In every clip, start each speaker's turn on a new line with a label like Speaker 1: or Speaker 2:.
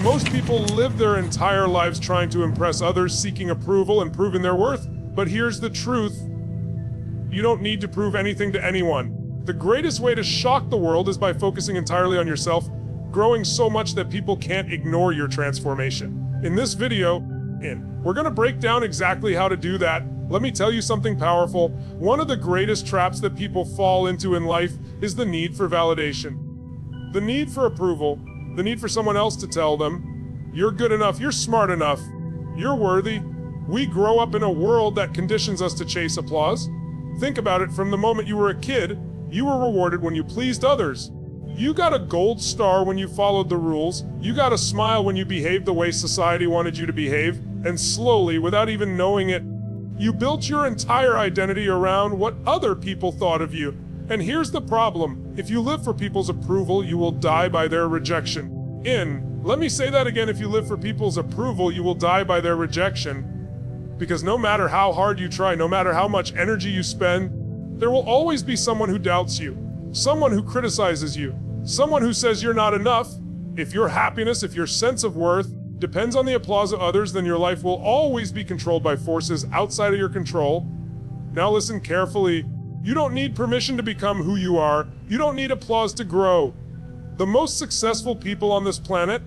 Speaker 1: Most people live their entire lives trying to impress others, seeking approval and proving their worth. But here's the truth. You don't need to prove anything to anyone. The greatest way to shock the world is by focusing entirely on yourself, growing so much that people can't ignore your transformation. In this video, we're gonna break down exactly how to do that. Let me tell you something powerful. One of the greatest traps that people fall into in life is the need for validation. The need for approval, the need for someone else to tell them, you're good enough, you're smart enough, you're worthy. We grow up in a world that conditions us to chase applause. Think about it, from the moment you were a kid, you were rewarded when you pleased others. You got a gold star when you followed the rules. You got a smile when you behaved the way society wanted you to behave. And slowly, without even knowing it, you built your entire identity around what other people thought of you. And here's the problem. If you live for people's approval, you will die by their rejection. Let me say that again. If you live for people's approval, you will die by their rejection. Because no matter how hard you try, no matter how much energy you spend, there will always be someone who doubts you, someone who criticizes you, someone who says you're not enough. If your happiness, if your sense of worth depends on the applause of others, then your life will always be controlled by forces outside of your control. Now listen carefully. You don't need permission to become who you are. You don't need applause to grow. The most successful people on this planet,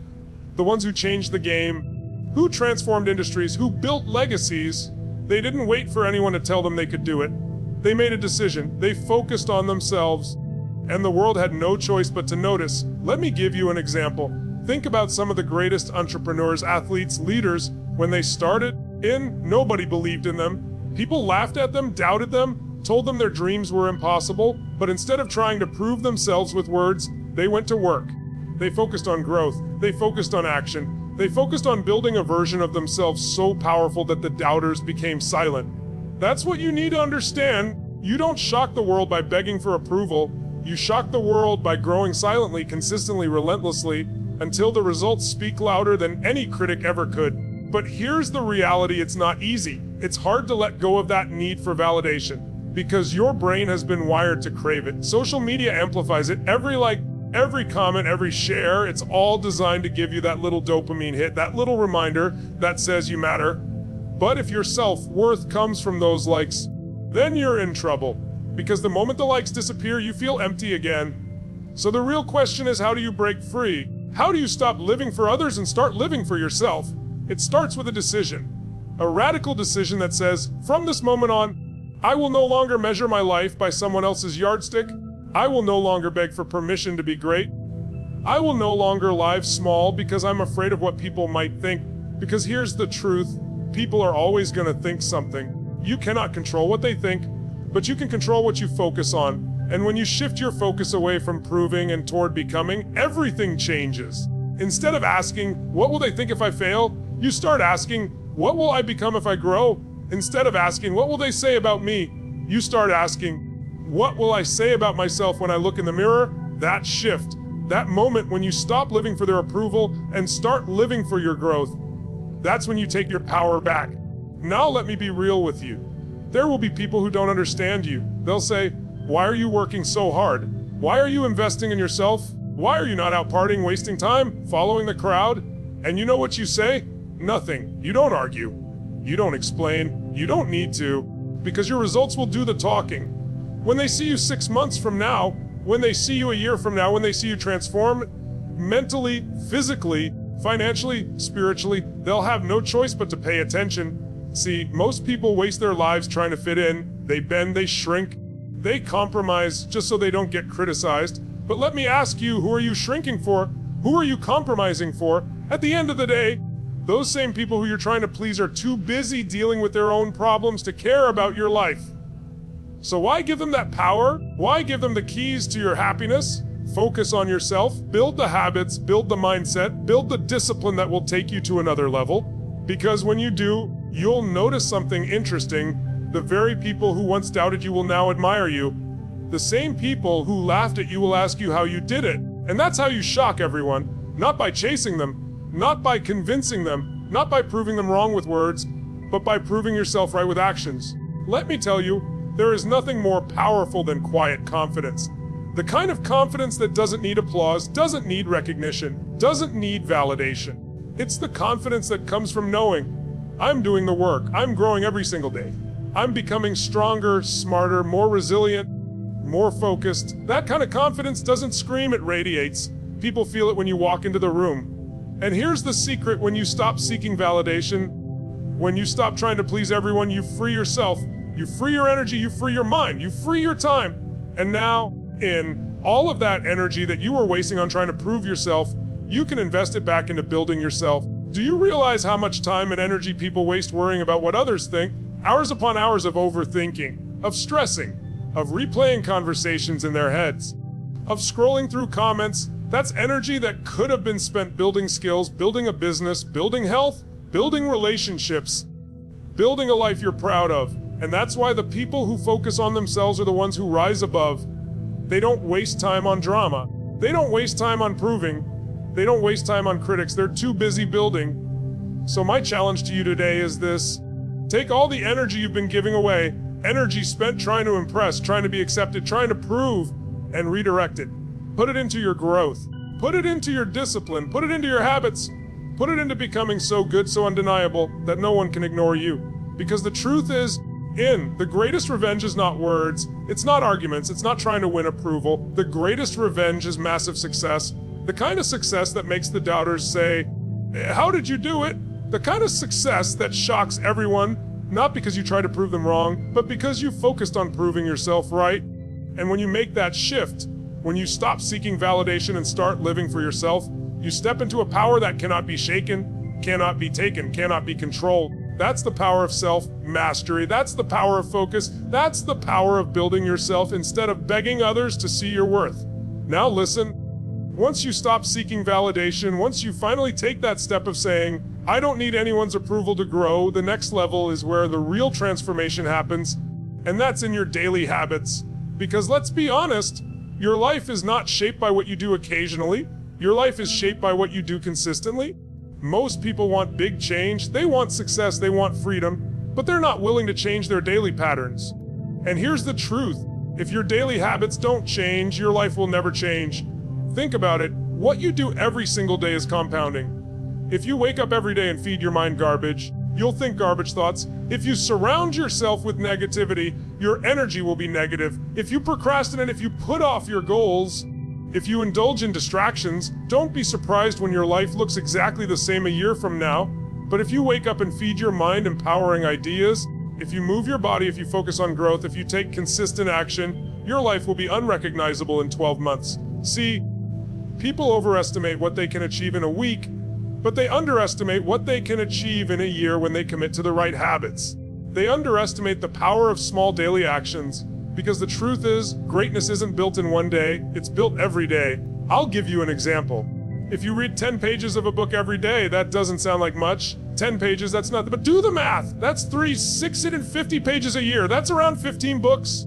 Speaker 1: the ones who changed the game, who transformed industries, who built legacies, they didn't wait for anyone to tell them they could do it. They made a decision. They focused on themselves, and the world had no choice but to notice. Let me give you an example. Think about some of the greatest entrepreneurs, athletes, leaders. When they started, nobody believed in them. People laughed at them, doubted them, told them their dreams were impossible. But instead of trying to prove themselves with words, they went to work. They focused on growth. They focused on action. They focused on building a version of themselves so powerful that the doubters became silent. That's what you need to understand. You don't shock the world by begging for approval. You shock the world by growing silently, consistently, relentlessly, until the results speak louder than any critic ever could. But here's the reality, it's not easy. It's hard to let go of that need for validation, because your brain has been wired to crave it. Social media amplifies it. Every like, every comment, every share, it's all designed to give you that little dopamine hit, that little reminder that says you matter. But if your self-worth comes from those likes, then you're in trouble. Because the moment the likes disappear, you feel empty again. So the real question is, how do you break free? How do you stop living for others and start living for yourself? It starts with a decision. A radical decision that says, from this moment on, I will no longer measure my life by someone else's yardstick. I will no longer beg for permission to be great. I will no longer live small because I'm afraid of what people might think. Because here's the truth. People are always going to think something. You cannot control what they think, but you can control what you focus on. And when you shift your focus away from proving and toward becoming, everything changes. Instead of asking, what will they think if I fail? You start asking, what will I become if I grow? Instead of asking, what will they say about me? You start asking, what will I say about myself when I look in the mirror? That shift, that moment when you stop living for their approval and start living for your growth, that's when you take your power back. Now let me be real with you. There will be people who don't understand you. They'll say, why are you working so hard? Why are you investing in yourself? Why are you not out partying, wasting time, following the crowd? And you know what you say? Nothing. You don't argue. You don't explain. You don't need to, because your results will do the talking. When they see you 6 months from now, when they see you a year from now, when they see you transform mentally, physically, financially, spiritually, they'll have no choice but to pay attention. See, most people waste their lives trying to fit in. They bend, they shrink, they compromise just so they don't get criticized. But let me ask you, who are you shrinking for? Who are you compromising for? At the end of the day, those same people who you're trying to please are too busy dealing with their own problems to care about your life. So why give them that power? Why give them the keys to your happiness? Focus on yourself, build the habits, build the mindset, build the discipline that will take you to another level. Because when you do, you'll notice something interesting. The very people who once doubted you will now admire you. The same people who laughed at you will ask you how you did it. And that's how you shock everyone. Not by chasing them, not by convincing them, not by proving them wrong with words, but by proving yourself right with actions. Let me tell you, there is nothing more powerful than quiet confidence. The kind of confidence that doesn't need applause, doesn't need recognition, doesn't need validation. It's the confidence that comes from knowing, I'm doing the work, I'm growing every single day. I'm becoming stronger, smarter, more resilient, more focused. That kind of confidence doesn't scream, it radiates. People feel it when you walk into the room. And here's the secret: when you stop seeking validation, when you stop trying to please everyone, you free yourself, you free your energy, you free your mind, you free your time. And now, in all of that energy that you were wasting on trying to prove yourself, you can invest it back into building yourself. Do you realize how much time and energy people waste worrying about what others think? Hours upon hours of overthinking, of stressing, of replaying conversations in their heads, of scrolling through comments. That's energy that could have been spent building skills, building a business, building health, building relationships, building a life you're proud of. And that's why the people who focus on themselves are the ones who rise above. They don't waste time on drama. They don't waste time on proving. They don't waste time on critics. They're too busy building. So my challenge to you today is this: take all the energy you've been giving away, energy spent trying to impress, trying to be accepted, trying to prove, and redirect it. Put it into your growth. Put it into your discipline. Put it into your habits. Put it into becoming so good, so undeniable, that no one can ignore you. Because the truth is, the greatest revenge is not words, it's not arguments, it's not trying to win approval. The greatest revenge is massive success. The kind of success that makes the doubters say, how did you do it? The kind of success that shocks everyone, not because you try to prove them wrong, but because you focused on proving yourself right. And when you make that shift, when you stop seeking validation and start living for yourself, you step into a power that cannot be shaken, cannot be taken, cannot be controlled. That's the power of self-mastery. That's the power of focus. That's the power of building yourself instead of begging others to see your worth. Now listen, once you stop seeking validation, once you finally take that step of saying, I don't need anyone's approval to grow, the next level is where the real transformation happens, and that's in your daily habits. Because let's be honest, your life is not shaped by what you do occasionally. Your life is shaped by what you do consistently. Most people want big change, they want success, they want freedom, but they're not willing to change their daily patterns. And here's the truth: if your daily habits don't change, your life will never change. Think about it, what you do every single day is compounding. If you wake up every day and feed your mind garbage, you'll think garbage thoughts. If you surround yourself with negativity, your energy will be negative. If you procrastinate, if you put off your goals, if you indulge in distractions, don't be surprised when your life looks exactly the same a year from now. But if you wake up and feed your mind empowering ideas, if you move your body, if you focus on growth, if you take consistent action, your life will be unrecognizable in 12 months. See, people overestimate what they can achieve in a week, but they underestimate what they can achieve in a year when they commit to the right habits. They underestimate the power of small daily actions. Because the truth is, greatness isn't built in one day, it's built every day. I'll give you an example. If you read 10 pages of a book every day, that doesn't sound like much. 10 pages, that's nothing, but do the math. That's 650 pages a year. That's around 15 books.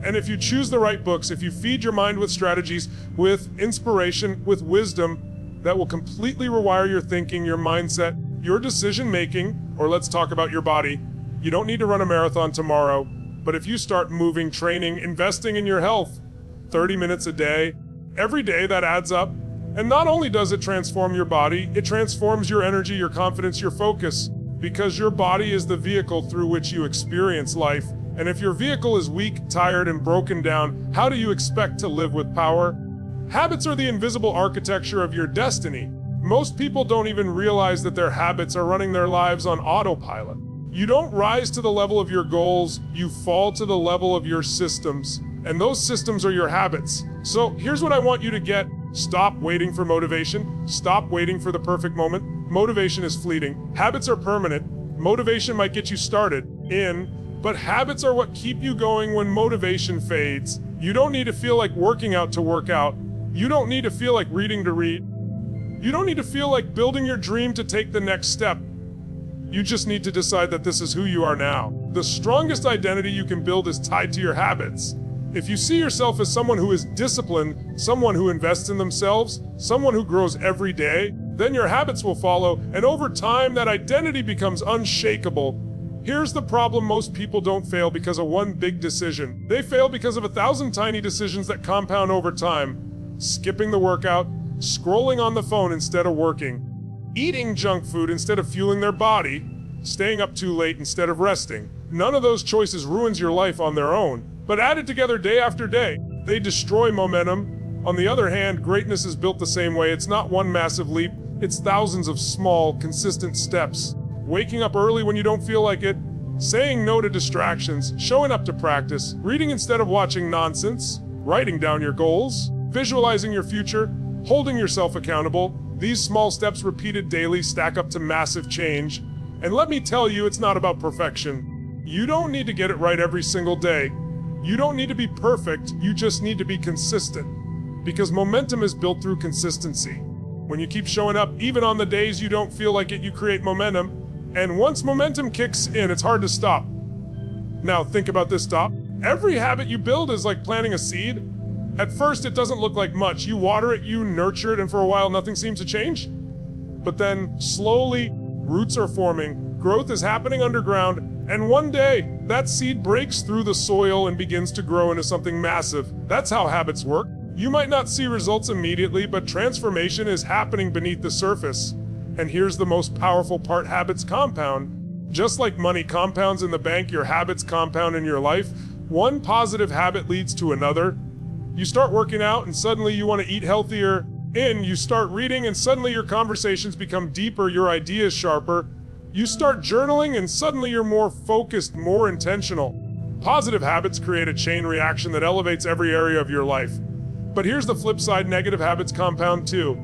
Speaker 1: And if you choose the right books, if you feed your mind with strategies, with inspiration, with wisdom, that will completely rewire your thinking, your mindset, your decision-making, or let's talk about your body. You don't need to run a marathon tomorrow. But if you start moving, training, investing in your health, 30 minutes a day, every day, that adds up. And not only does it transform your body, it transforms your energy, your confidence, your focus, because your body is the vehicle through which you experience life. And if your vehicle is weak, tired, and broken down, how do you expect to live with power? Habits are the invisible architecture of your destiny. Most people don't even realize that their habits are running their lives on autopilot. You don't rise to the level of your goals, you fall to the level of your systems. And those systems are your habits. So here's what I want you to get. Stop waiting for motivation. Stop waiting for the perfect moment. Motivation is fleeting. Habits are permanent. Motivation might get you started but habits are what keep you going when motivation fades. You don't need to feel like working out to work out. You don't need to feel like reading to read. You don't need to feel like building your dream to take the next step. You just need to decide that this is who you are now. The strongest identity you can build is tied to your habits. If you see yourself as someone who is disciplined, someone who invests in themselves, someone who grows every day, then your habits will follow, and over time that identity becomes unshakable. Here's the problem: most people don't fail because of one big decision. They fail because of 1,000 tiny decisions that compound over time. Skipping the workout, scrolling on the phone instead of working, eating junk food instead of fueling their body, staying up too late instead of resting. None of those choices ruins your life on their own, but added together day after day, they destroy momentum. On the other hand, greatness is built the same way. It's not one massive leap, it's thousands of small, consistent steps. Waking up early when you don't feel like it, saying no to distractions, showing up to practice, reading instead of watching nonsense, writing down your goals, visualizing your future, holding yourself accountable. These small steps repeated daily stack up to massive change. And let me tell you, it's not about perfection. You don't need to get it right every single day. You don't need to be perfect, you just need to be consistent. Because momentum is built through consistency. When you keep showing up, even on the days you don't feel like it, you create momentum. And once momentum kicks in, it's hard to stop. Now think about this, stop. Every habit you build is like planting a seed. At first, it doesn't look like much. You water it, you nurture it, and for a while, nothing seems to change. But then, slowly, roots are forming, growth is happening underground, and one day, that seed breaks through the soil and begins to grow into something massive. That's how habits work. You might not see results immediately, but transformation is happening beneath the surface. And here's the most powerful part: habits compound. Just like money compounds in the bank, your habits compound in your life. One positive habit leads to another. You start working out and suddenly you want to eat healthier. You start reading and suddenly your conversations become deeper, your ideas sharper. You start journaling and suddenly you're more focused, more intentional. Positive habits create a chain reaction that elevates every area of your life. But here's the flip side: negative habits compound too.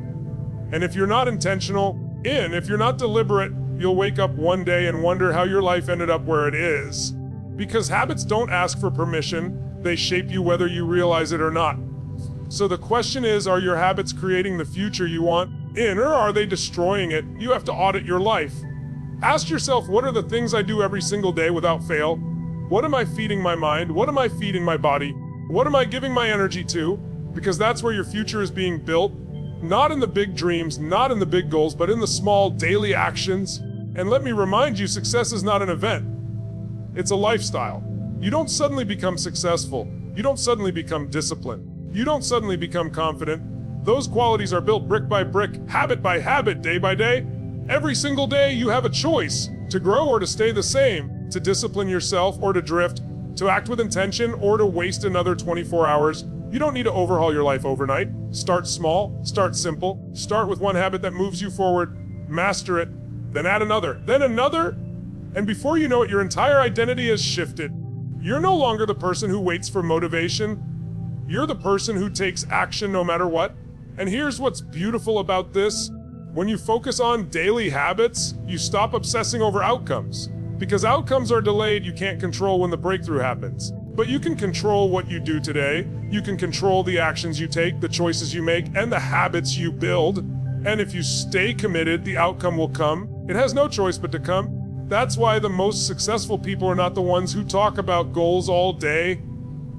Speaker 1: And if you're not intentional, if you're not deliberate, you'll wake up one day and wonder how your life ended up where it is. Because habits don't ask for permission, they shape you whether you realize it or not. So the question is, are your habits creating the future you want or are they destroying it? You have to audit your life. Ask yourself, what are the things I do every single day without fail? What am I feeding my mind? What am I feeding my body? What am I giving my energy to? Because that's where your future is being built. Not in the big dreams, not in the big goals, but in the small daily actions. And let me remind you, success is not an event. It's a lifestyle. You don't suddenly become successful. You don't suddenly become disciplined. You don't suddenly become confident. Those qualities are built brick by brick, habit by habit, day by day. Every single day you have a choice to grow or to stay the same, to discipline yourself or to drift, to act with intention or to waste another 24 hours. You don't need to overhaul your life overnight. Start small, start simple, start with one habit that moves you forward, master it, then add another, then another, and before you know it, your entire identity has shifted. You're no longer the person who waits for motivation. You're the person who takes action no matter what. And here's what's beautiful about this. When you focus on daily habits, you stop obsessing over outcomes. Because outcomes are delayed, you can't control when the breakthrough happens. But you can control what you do today. You can control the actions you take, the choices you make, and the habits you build. And if you stay committed, the outcome will come. It has no choice but to come. That's why the most successful people are not the ones who talk about goals all day.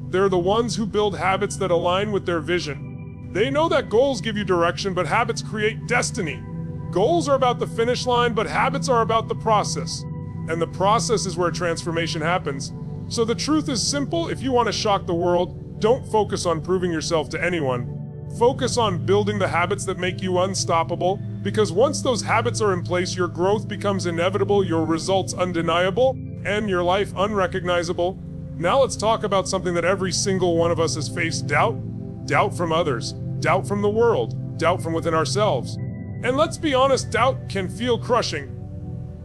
Speaker 1: They're the ones who build habits that align with their vision. They know that goals give you direction, but habits create destiny. Goals are about the finish line, but habits are about the process. And the process is where transformation happens. So the truth is simple: if you want to shock the world, don't focus on proving yourself to anyone. Focus on building the habits that make you unstoppable, because once those habits are in place, your growth becomes inevitable, your results undeniable, and your life unrecognizable. Now let's talk about something that every single one of us has faced: doubt. Doubt from others, doubt from the world, doubt from within ourselves. And let's be honest, doubt can feel crushing.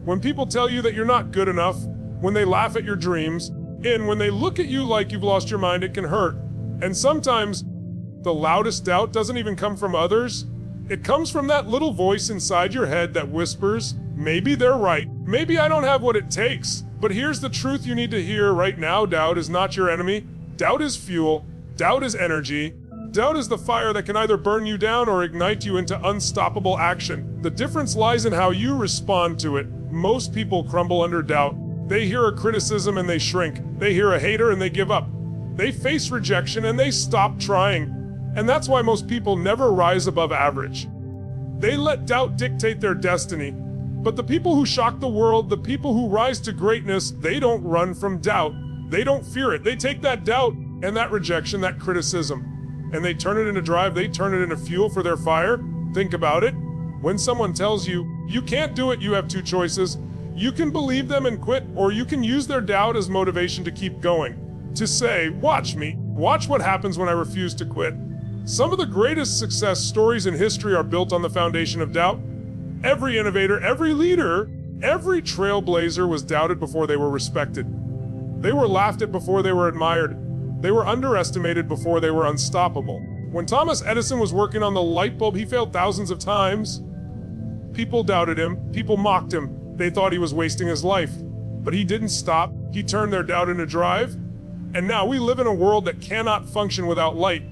Speaker 1: When people tell you that you're not good enough, when they laugh at your dreams, and when they look at you like you've lost your mind, it can hurt. And sometimes, the loudest doubt doesn't even come from others. It comes from that little voice inside your head that whispers, maybe they're right. Maybe I don't have what it takes. But here's the truth you need to hear right now: doubt is not your enemy. Doubt is fuel. Doubt is energy. Doubt is the fire that can either burn you down or ignite you into unstoppable action. The difference lies in how you respond to it. Most people crumble under doubt. They hear a criticism and they shrink. They hear a hater and they give up. They face rejection and they stop trying. And that's why most people never rise above average. They let doubt dictate their destiny. But the people who shock the world, the people who rise to greatness, they don't run from doubt. They don't fear it. They take that doubt and that rejection, that criticism, and they turn it into drive. They turn it into fuel for their fire. Think about it. When someone tells you, you can't do it, you have two choices. You can believe them and quit, or you can use their doubt as motivation to keep going. To say, watch me. Watch what happens when I refuse to quit. Some of the greatest success stories in history are built on the foundation of doubt. Every innovator, every leader, every trailblazer was doubted before they were respected. They were laughed at before they were admired. They were underestimated before they were unstoppable. When Thomas Edison was working on the light bulb, he failed thousands of times. People doubted him. People mocked him. They thought he was wasting his life. But he didn't stop. He turned their doubt into drive. And now we live in a world that cannot function without light.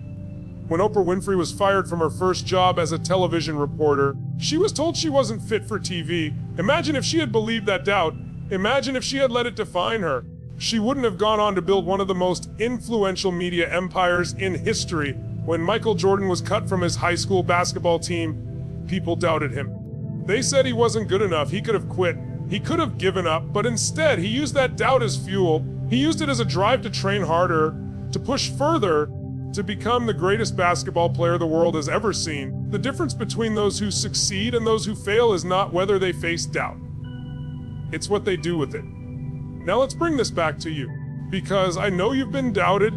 Speaker 1: When Oprah Winfrey was fired from her first job as a television reporter, she was told she wasn't fit for TV. Imagine if she had believed that doubt. Imagine if she had let it define her. She wouldn't have gone on to build one of the most influential media empires in history. When Michael Jordan was cut from his high school basketball team, people doubted him. They said he wasn't good enough. He could have quit. He could have given up, but instead he used that doubt as fuel. He used it as a drive to train harder, to push further, to become the greatest basketball player the world has ever seen. The difference between those who succeed and those who fail is not whether they face doubt. It's what they do with it. Now let's bring this back to you, because I know you've been doubted.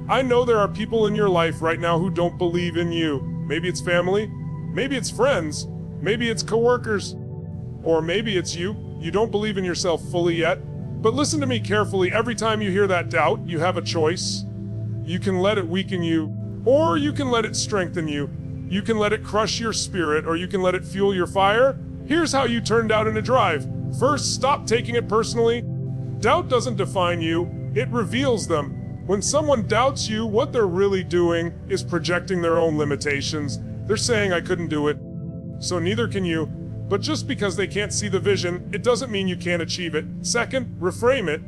Speaker 1: I know there are people in your life right now who don't believe in you. Maybe it's family, maybe it's friends, maybe it's coworkers, or maybe it's you. You don't believe in yourself fully yet. But listen to me carefully. Every time you hear that doubt, you have a choice. You can let it weaken you, or you can let it strengthen you. You can let it crush your spirit, or you can let it fuel your fire. Here's how you turn doubt into drive. First, stop taking it personally. Doubt doesn't define you, it reveals them. When someone doubts you, what they're really doing is projecting their own limitations. They're saying, I couldn't do it, so neither can you. But just because they can't see the vision, it doesn't mean you can't achieve it. Second, reframe it.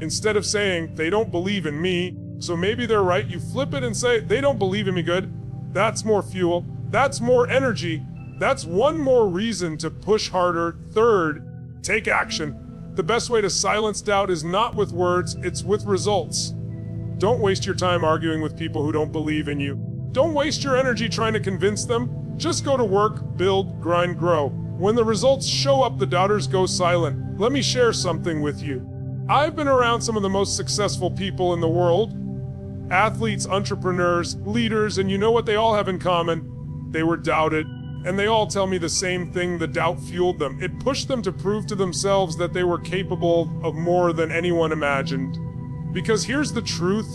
Speaker 1: Instead of saying, they don't believe in me, so maybe they're right, you flip it and say, they don't believe in me good. That's more fuel. That's more energy. That's one more reason to push harder. Third, take action. The best way to silence doubt is not with words, it's with results. Don't waste your time arguing with people who don't believe in you. Don't waste your energy trying to convince them. Just go to work, build, grind, grow. When the results show up, the doubters go silent. Let me share something with you. I've been around some of the most successful people in the world. Athletes, entrepreneurs, leaders, and you know what they all have in common? They were doubted. And they all tell me the same thing: the doubt fueled them. It pushed them to prove to themselves that they were capable of more than anyone imagined. Because here's the truth.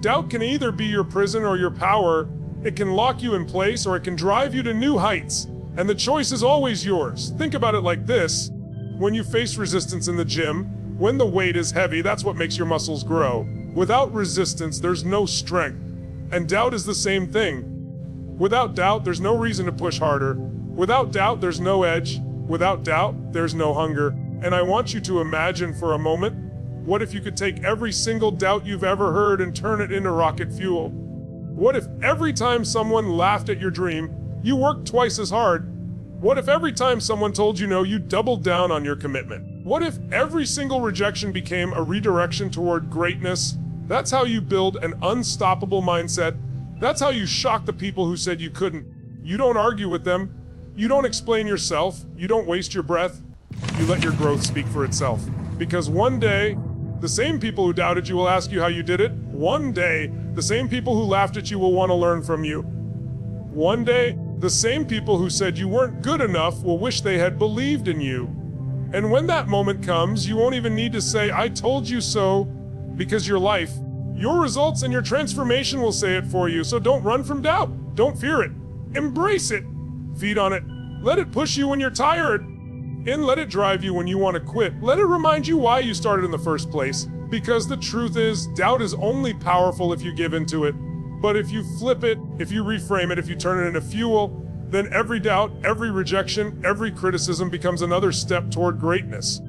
Speaker 1: Doubt can either be your prison or your power. It can lock you in place or it can drive you to new heights. And the choice is always yours. Think about it like this. When you face resistance in the gym, when the weight is heavy, that's what makes your muscles grow. Without resistance, there's no strength. And doubt is the same thing. Without doubt, there's no reason to push harder. Without doubt, there's no edge. Without doubt, there's no hunger. And I want you to imagine for a moment, what if you could take every single doubt you've ever heard and turn it into rocket fuel? What if every time someone laughed at your dream, you worked twice as hard? What if every time someone told you no, you doubled down on your commitment? What if every single rejection became a redirection toward greatness? That's how you build an unstoppable mindset. That's how you shock the people who said you couldn't. You don't argue with them. You don't explain yourself. You don't waste your breath. You let your growth speak for itself. Because one day, the same people who doubted you will ask you how you did it. One day, the same people who laughed at you will want to learn from you. One day, the same people who said you weren't good enough will wish they had believed in you. And when that moment comes, you won't even need to say, I told you so, because your life, your results, and your transformation will say it for you. So don't run from doubt. Don't fear it. Embrace it. Feed on it. Let it push you when you're tired. And let it drive you when you want to quit. Let it remind you why you started in the first place. Because the truth is, doubt is only powerful if you give into it. But if you flip it, if you reframe it, if you turn it into fuel, then every doubt, every rejection, every criticism becomes another step toward greatness.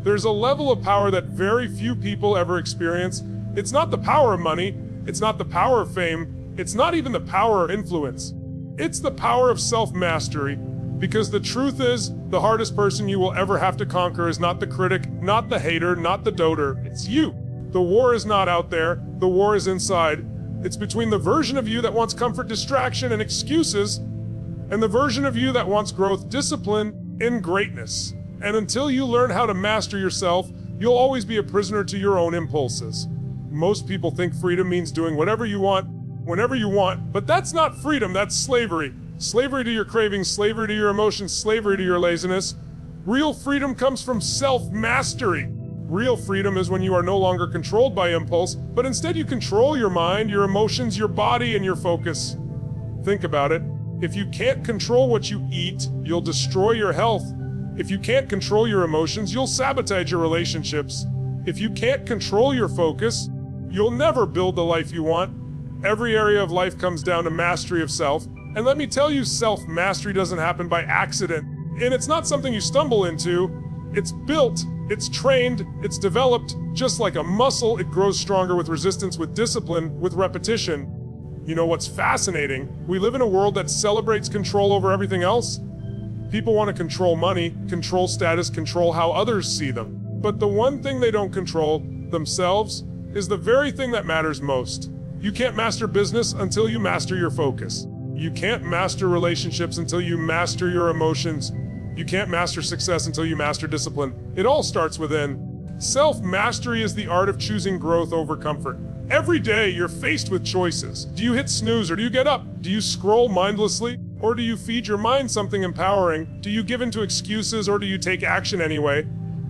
Speaker 1: There's a level of power that very few people ever experience. It's not the power of money. It's not the power of fame. It's not even the power of influence. It's the power of self-mastery. Because the truth is, the hardest person you will ever have to conquer is not the critic, not the hater, not the doter. It's you. The war is not out there. The war is inside. It's between the version of you that wants comfort, distraction, and excuses, and the version of you that wants growth, discipline, and greatness. And until you learn how to master yourself, you'll always be a prisoner to your own impulses. Most people think freedom means doing whatever you want, whenever you want, but that's not freedom, that's slavery. Slavery to your cravings, slavery to your emotions, slavery to your laziness. Real freedom comes from self-mastery. Real freedom is when you are no longer controlled by impulse, but instead you control your mind, your emotions, your body, and your focus. Think about it. If you can't control what you eat, you'll destroy your health. If you can't control your emotions, you'll sabotage your relationships. If you can't control your focus, you'll never build the life you want. Every area of life comes down to mastery of self. And let me tell you, self-mastery doesn't happen by accident. And it's not something you stumble into. It's built, it's trained, it's developed. Just like a muscle, it grows stronger with resistance, with discipline, with repetition. You know what's fascinating? We live in a world that celebrates control over everything else. People want to control money, control status, control how others see them. But the one thing they don't control, themselves, is the very thing that matters most. You can't master business until you master your focus. You can't master relationships until you master your emotions. You can't master success until you master discipline. It all starts within. Self-mastery is the art of choosing growth over comfort. Every day you're faced with choices. Do you hit snooze or do you get up? Do you scroll mindlessly or do you feed your mind something empowering? Do you give in to excuses or do you take action anyway?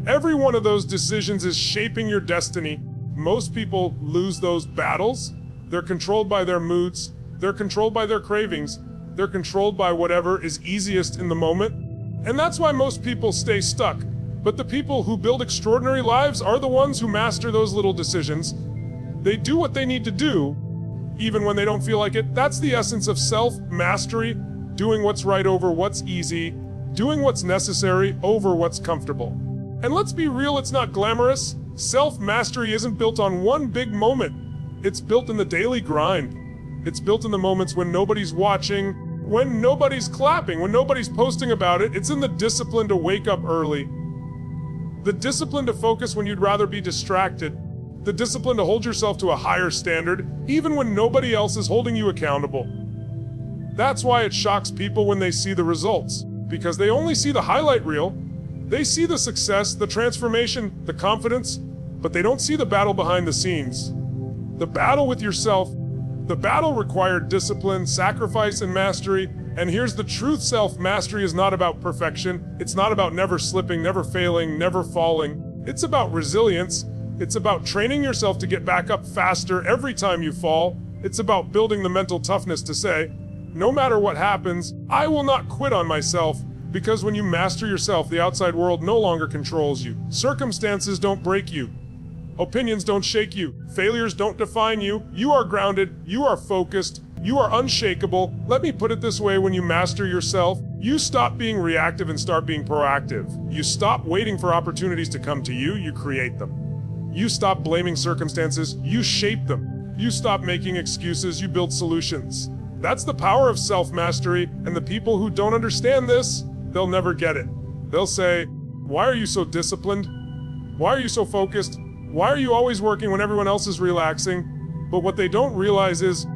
Speaker 1: Every one of those decisions is shaping your destiny. Most people lose those battles. They're controlled by their moods. They're controlled by their cravings. They're controlled by whatever is easiest in the moment. And that's why most people stay stuck. But the people who build extraordinary lives are the ones who master those little decisions. They do what they need to do, even when they don't feel like it. That's the essence of self-mastery, doing what's right over what's easy, doing what's necessary over what's comfortable. And let's be real, it's not glamorous. Self-mastery isn't built on one big moment. It's built in the daily grind. It's built in the moments when nobody's watching, when nobody's clapping, when nobody's posting about it. It's in the discipline to wake up early. The discipline to focus when you'd rather be distracted. The discipline to hold yourself to a higher standard, even when nobody else is holding you accountable. That's why it shocks people when they see the results, because they only see the highlight reel. They see the success, the transformation, the confidence, but they don't see the battle behind the scenes. The battle with yourself. The battle required discipline, sacrifice, and mastery. And here's the truth, self-mastery is not about perfection. It's not about never slipping, never failing, never falling. It's about resilience. It's about training yourself to get back up faster every time you fall. It's about building the mental toughness to say, no matter what happens, I will not quit on myself. Because when you master yourself, the outside world no longer controls you. Circumstances don't break you. Opinions don't shake you. Failures don't define you. You are grounded. You are focused. You are unshakable. Let me put it this way, when you master yourself, you stop being reactive and start being proactive. You stop waiting for opportunities to come to you. You create them. You stop blaming circumstances. You shape them. You stop making excuses. You build solutions. That's the power of self-mastery, and the people who don't understand this, they'll never get it. They'll say, why are you so disciplined? Why are you so focused? Why are you always working when everyone else is relaxing? But what they don't realize is,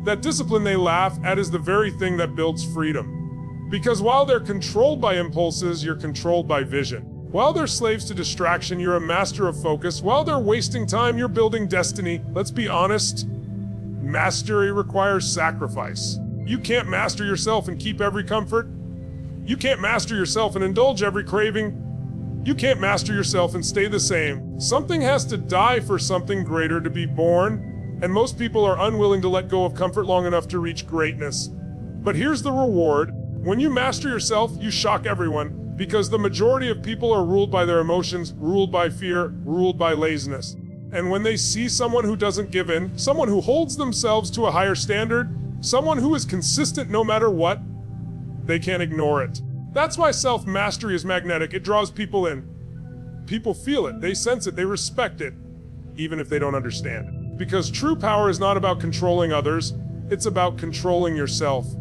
Speaker 1: that discipline they laugh at is the very thing that builds freedom. Because while they're controlled by impulses, you're controlled by vision. While they're slaves to distraction, you're a master of focus. While they're wasting time, you're building destiny. Let's be honest, mastery requires sacrifice. You can't master yourself and keep every comfort. You can't master yourself and indulge every craving. You can't master yourself and stay the same. Something has to die for something greater to be born, and most people are unwilling to let go of comfort long enough to reach greatness. But here's the reward. When you master yourself, you shock everyone, because the majority of people are ruled by their emotions, ruled by fear, ruled by laziness. And when they see someone who doesn't give in, someone who holds themselves to a higher standard, someone who is consistent no matter what, they can't ignore it. That's why self-mastery is magnetic. It draws people in. People feel it, they sense it, they respect it, even if they don't understand it. Because true power is not about controlling others, it's about controlling yourself.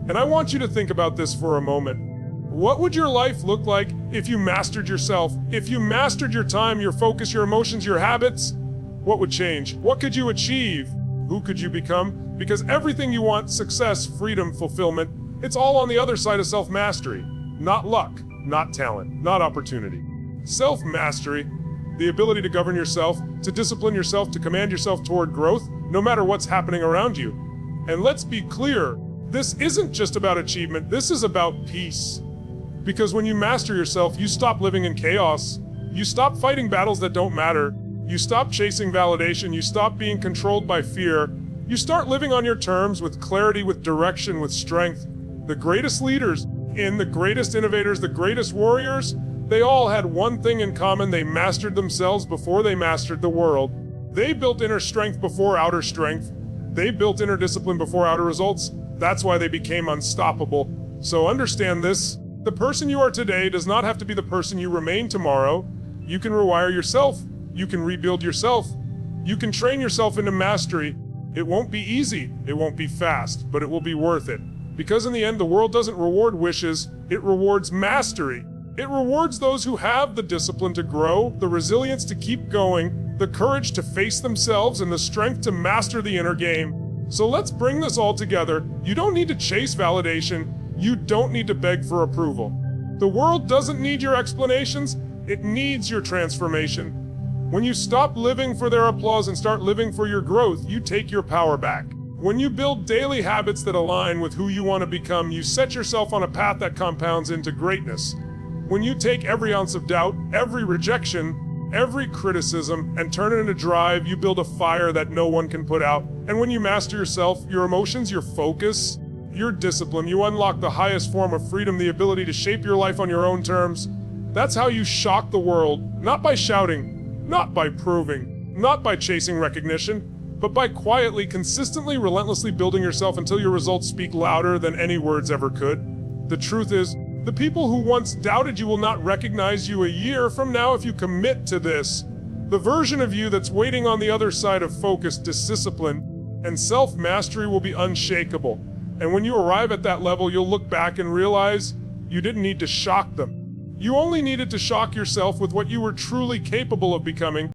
Speaker 1: And I want you to think about this for a moment. What would your life look like if you mastered yourself? If you mastered your time, your focus, your emotions, your habits? What would change? What could you achieve? Who could you become? Because everything you want, success, freedom, fulfillment, it's all on the other side of self-mastery. Not luck, not talent, not opportunity. Self-mastery, the ability to govern yourself, to discipline yourself, to command yourself toward growth, no matter what's happening around you. And let's be clear, this isn't just about achievement, this is about peace. Because when you master yourself, you stop living in chaos. You stop fighting battles that don't matter. You stop chasing validation. You stop being controlled by fear. You start living on your terms with clarity, with direction, with strength. The greatest leaders, the greatest innovators, the greatest warriors, they all had one thing in common. They mastered themselves before they mastered the world. They built inner strength before outer strength. They built inner discipline before outer results. That's why they became unstoppable. So understand this. The person you are today does not have to be the person you remain tomorrow. You can rewire yourself. You can rebuild yourself. You can train yourself into mastery. It won't be easy. It won't be fast, but it will be worth it. Because in the end, the world doesn't reward wishes. It rewards mastery. It rewards those who have the discipline to grow, the resilience to keep going, the courage to face themselves, and the strength to master the inner game. So let's bring this all together. You don't need to chase validation. You don't need to beg for approval. The world doesn't need your explanations. It needs your transformation. When you stop living for their applause and start living for your growth, you take your power back. When you build daily habits that align with who you want to become, you set yourself on a path that compounds into greatness. When you take every ounce of doubt, every rejection, every criticism, and turn it into drive, you build a fire that no one can put out. And when you master yourself, your emotions, your focus, your discipline, you unlock the highest form of freedom, the ability to shape your life on your own terms. That's how you shock the world, not by shouting, not by proving, not by chasing recognition, but by quietly, consistently, relentlessly building yourself until your results speak louder than any words ever could. The truth is, the people who once doubted you will not recognize you a year from now if you commit to this. The version of you that's waiting on the other side of focus, discipline, and self-mastery will be unshakable. And when you arrive at that level, you'll look back and realize you didn't need to shock them. You only needed to shock yourself with what you were truly capable of becoming.